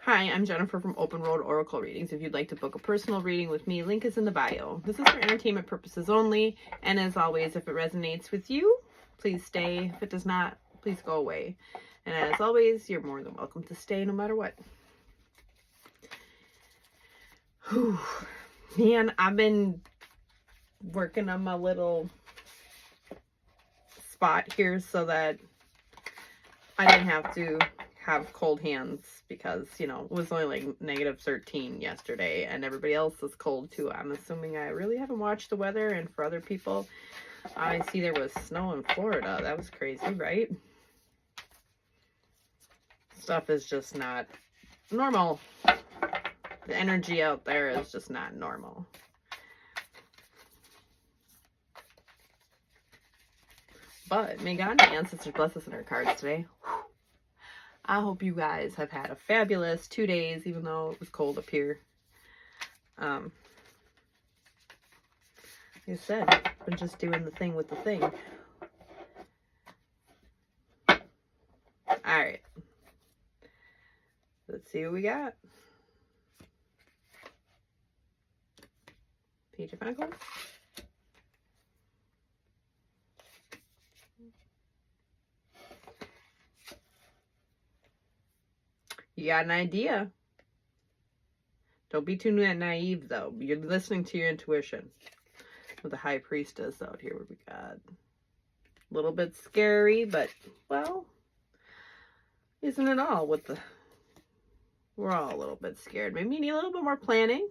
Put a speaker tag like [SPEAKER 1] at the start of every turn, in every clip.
[SPEAKER 1] Hi, I'm Jennifer from Open Road Oracle Readings. If you'd like to book a personal reading with me, link is in the bio. This is for entertainment purposes only, and as always, if it resonates with you, please stay. If it does not, please go away. And as always, you're more than welcome to stay no matter what. Whew. Man, I've been working on my little spot here so that I didn't have to have cold hands because, you know, it was only like negative 13 yesterday and everybody else is cold too. I'm assuming I really haven't watched the weather, and for other people, I see there was snow in Florida. That was crazy, right? Stuff is just not normal. The energy out there is just not normal. But may God and my ancestors bless us in our cards today. I hope you guys have had a fabulous 2 days, even though it was cold up here. Like I said, been just doing the thing with the thing. Alright. Let's see what we got. Page of Pentacles. You got an idea. Don't be too naive, though. You're listening to your intuition. With the High Priestess out here, what we got? A little bit scary, but, well, isn't it all with the... We're all a little bit scared. Maybe you need a little bit more planning.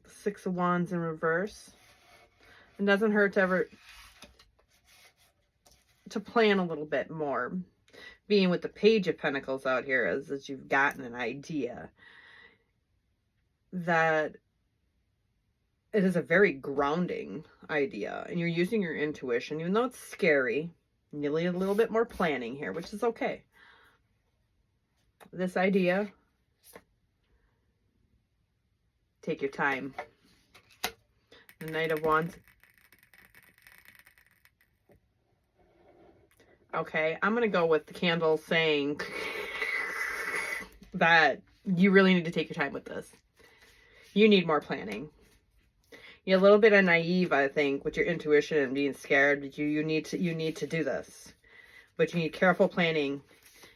[SPEAKER 1] Six of Wands in reverse. It doesn't hurt to ever... to plan a little bit more. Being with the Page of Pentacles out here is you've gotten an idea that it is a very grounding idea, and you're using your intuition, even though it's scary. You need a little bit more planning here, which is okay. This idea, take your time. The Knight of Wands. Okay, I'm going to go with the candle saying that you really need to take your time with this. You need more planning. You're a little bit of naive, I think, with your intuition and being scared. But you need to do this. But you need careful planning,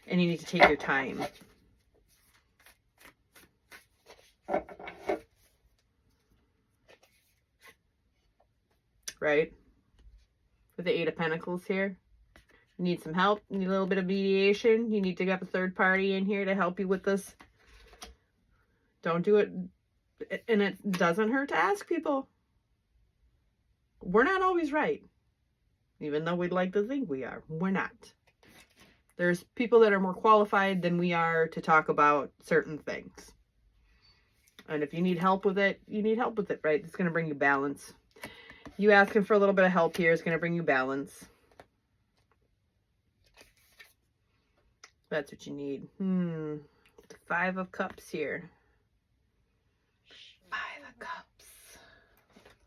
[SPEAKER 1] and you need to take your time. Right? With the Eight of Pentacles here. You need some help. You need a little bit of mediation. You need to get a third party in here to help you with this. Don't do it. And it doesn't hurt to ask people. We're not always right. Even though we'd like to think we are. We're not. There's people that are more qualified than we are to talk about certain things. And if you need help with it, you need help with it, right? It's going to bring you balance. You asking for a little bit of help here is going to bring you balance. That's what you need. The Five of Cups here. Five of Cups.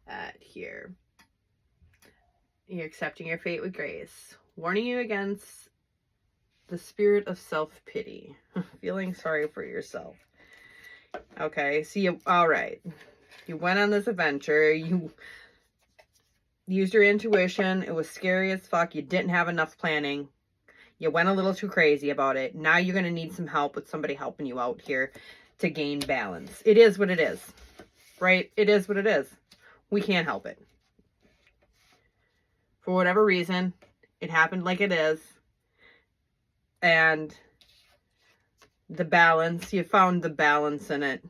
[SPEAKER 1] That here. You're accepting your fate with grace. Warning you against the spirit of self-pity. Feeling sorry for yourself. Okay, so you, all right. You went on this adventure. You used your intuition. It was scary as fuck. You didn't have enough planning. You went a little too crazy about it. Now you're going to need some help with somebody helping you out here to gain balance. It is what it is, right? It is what it is. We can't help it. For whatever reason, it happened like it is. And the balance, you found the balance in it.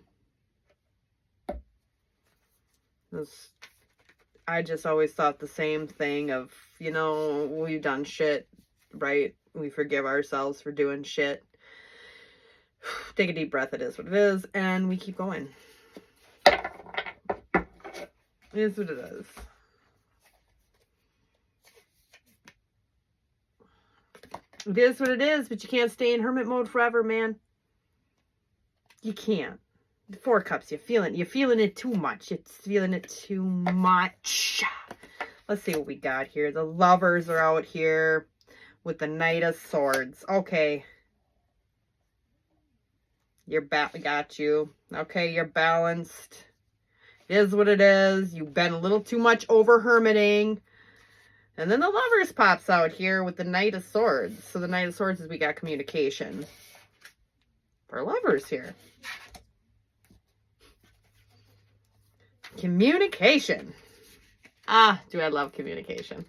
[SPEAKER 1] I just always thought the same thing of, you know, we've done shit, right? We forgive ourselves for doing shit. Take a deep breath. It is what it is. And we keep going. It is what it is. It is what it is, but you can't stay in hermit mode forever, man. You can't. The Four Cups, you're feeling it too much. It's feeling it too much. Let's see what we got here. The Lovers are out here. with the Knight of Swords. Okay. Got you. Okay, you're balanced. It is what it is. You've been a little too much over hermiting. And then the Lovers pops out here with the Knight of Swords. So the Knight of Swords is we got communication. For lovers here. Communication. Ah, do I love communication.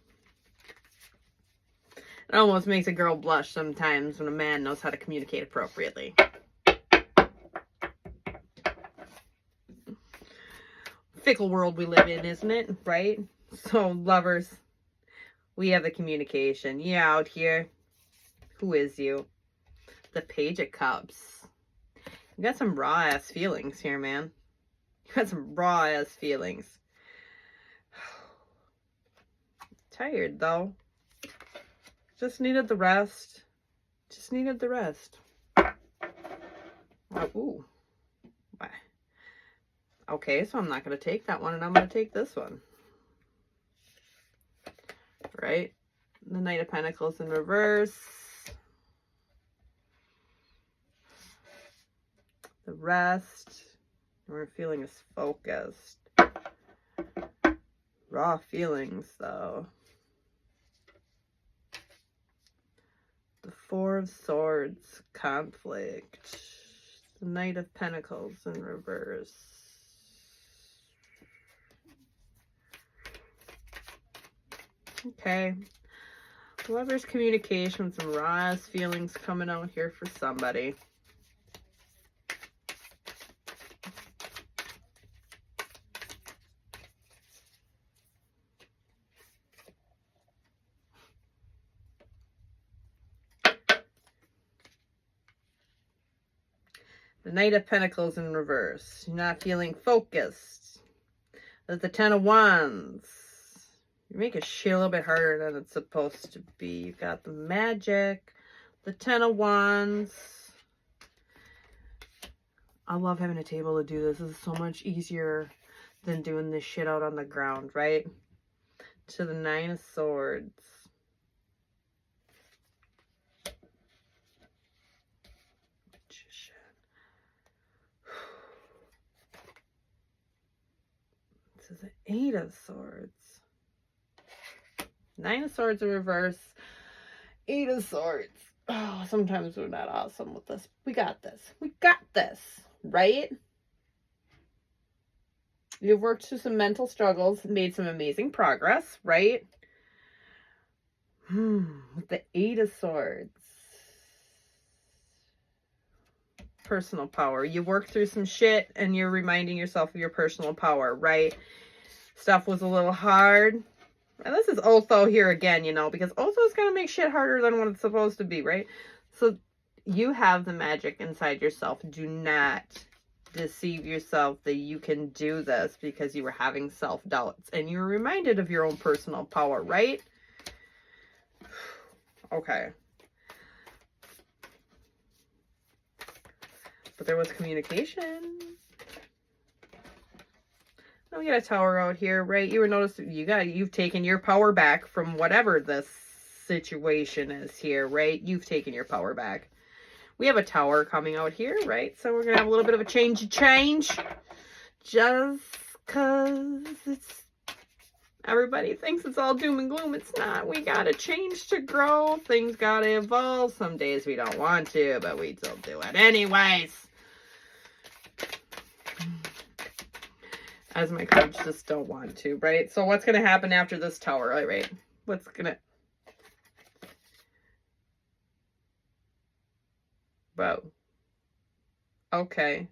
[SPEAKER 1] It almost makes a girl blush sometimes when a man knows how to communicate appropriately. Fickle world we live in, isn't it? Right? So, lovers, we have the communication. You out here. Who is you? The Page of Cups. You got some raw-ass feelings here, man. You got some raw-ass feelings. Tired, though. Just needed the rest. Just needed the rest. Oh, ooh. Okay, so I'm not going to take that one, and I'm going to take this one. Right? The Knight of Pentacles in reverse. The rest. We're feeling is focused. Raw feelings, though. The Four of Swords. Conflict. The Knight of Pentacles in reverse. Okay. Lover's communication, some raw feelings coming out here for somebody. The Knight of Pentacles in reverse. You're not feeling focused. There's the Ten of Wands. You make a shit a little bit harder than it's supposed to be. You've got the Magic, the Ten of Wands. I love having a table to do this. This is so much easier than doing this shit out on the ground, right? To the Nine of Swords. This is the Eight of Swords. Nine of Swords in reverse. Eight of Swords. Oh, sometimes we're not awesome with this. We got this. We got this. Right? You've worked through some mental struggles, made some amazing progress, right? With the Eight of Swords. Personal power. You worked through some shit and you're reminding yourself of your personal power, right? Stuff was a little hard. And this is Otho here again, you know, because Otho's going to make shit harder than what it's supposed to be, right? So you have the magic inside yourself. Do not deceive yourself that you can do this because you were having self-doubts. And you were reminded of your own personal power, right? Okay. But there was communication. We got a Tower out here, right? You were noticing you've taken your power back from whatever this situation is here, right? You've taken your power back. We have a Tower coming out here, right? So we're gonna have a little bit of a change. Just cause it's everybody thinks it's all doom and gloom. It's not. We gotta change to grow. Things gotta evolve. Some days we don't want to, but we still do it anyways. As my cards just don't want to, right? So what's going to happen after this Tower, right? What's going to... Whoa. Okay.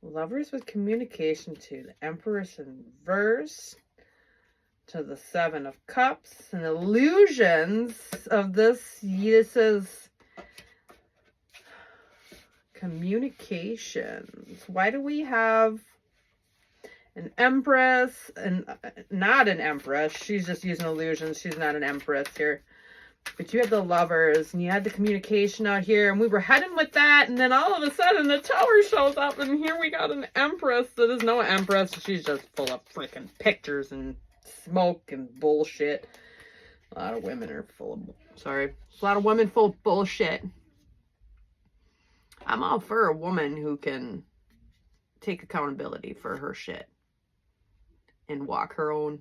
[SPEAKER 1] Lovers with communication to the Empress in reverse. To the Seven of Cups and illusions of this. This is communications. Why do we have an Empress and not an Empress? She's just using illusions. She's not an Empress here. But you had the Lovers, and you had the communication out here, and we were heading with that, and then all of a sudden the Tower shows up, and here we got an Empress that is no Empress. She's just full of freaking pictures and smoke and bullshit. A lot of women are full of, sorry, a lot of women full of bullshit. I'm all for a woman who can take accountability for her shit and walk her own.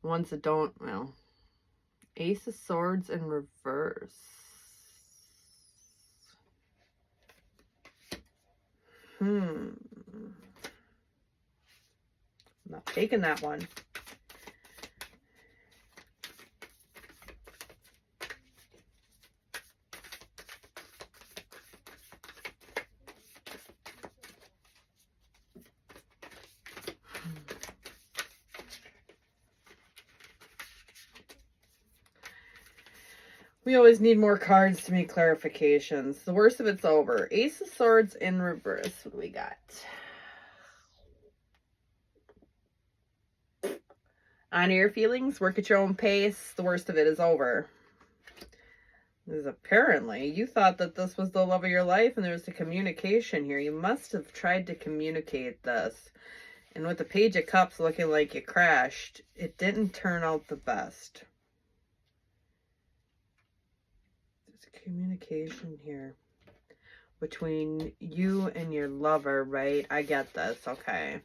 [SPEAKER 1] The ones that don't, well... Ace of Swords in reverse. I'm not taking that one. We always need more cards to make clarifications. The worst of it's over. Ace of Swords in reverse. What do we got? Honor your feelings. Work at your own pace. The worst of it is over. Because apparently you thought that this was the love of your life and there was a communication here. You must have tried to communicate this. And with the Page of Cups looking like you crashed, it didn't turn out the best. Communication here between you and your lover, right? I get this. Okay,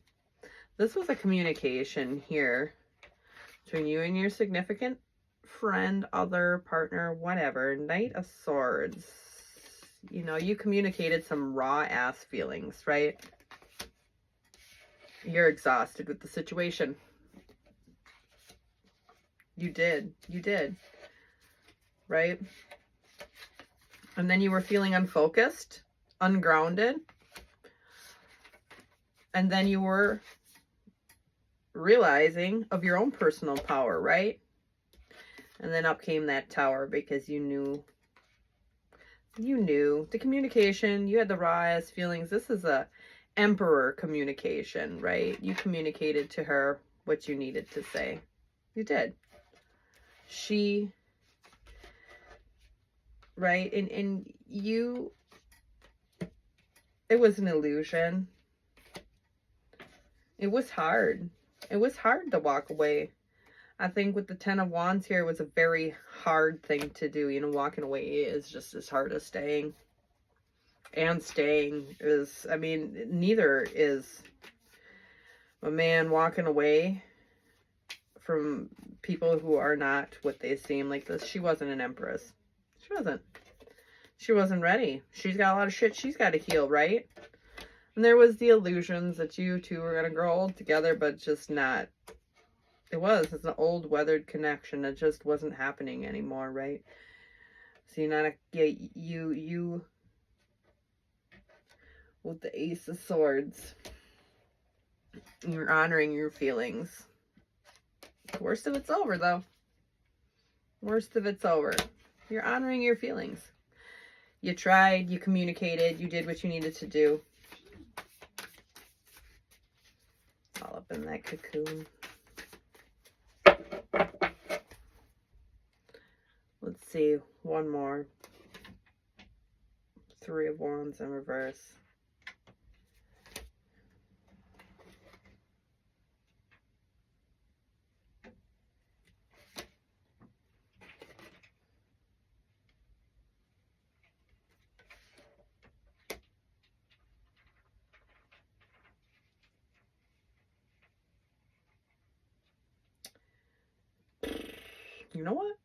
[SPEAKER 1] this was a communication here between you and your significant friend, other, partner, whatever. Knight of Swords. You know, you communicated some raw ass feelings, right? You're exhausted with the situation. You did, right? And then you were feeling unfocused, ungrounded. And then you were realizing of your own personal power, right? And then up came that Tower because you knew the communication. You had the rawest feelings. This is a Emperor communication, right? You communicated to her what you needed to say. You did. She... right? And you, it was an illusion. It was hard. It was hard to walk away. I think with the Ten of Wands here, it was a very hard thing to do. You know, walking away is just as hard as staying. And staying is, I mean, neither is a man walking away from people who are not what they seem like this. She wasn't an Empress. She wasn't ready. She's got a lot of shit she's got to heal, right? And there was the illusions that you two were going to grow old together, but just not. It's an old weathered connection. It just wasn't happening anymore, right? So you're not, you, with the Ace of Swords, you're honoring your feelings. The worst of it's over, though. Worst of it's over. You're honoring your feelings. You tried, you communicated, you did what you needed to do. All up in that cocoon. Let's see, one more. Three of Wands in reverse. You know what?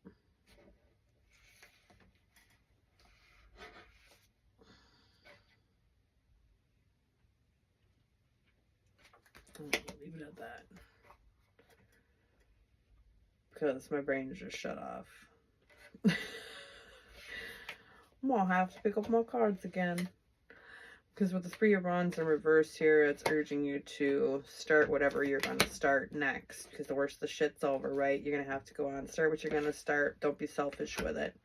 [SPEAKER 1] Leave it at that. Because my brain just shut off. I'm gonna have to pick up more cards again. Because with the Three of Wands in reverse here, it's urging you to start whatever you're going to start next. Because the worst the shit's over, right? You're going to have to go on. Start what you're going to start. Don't be selfish with it.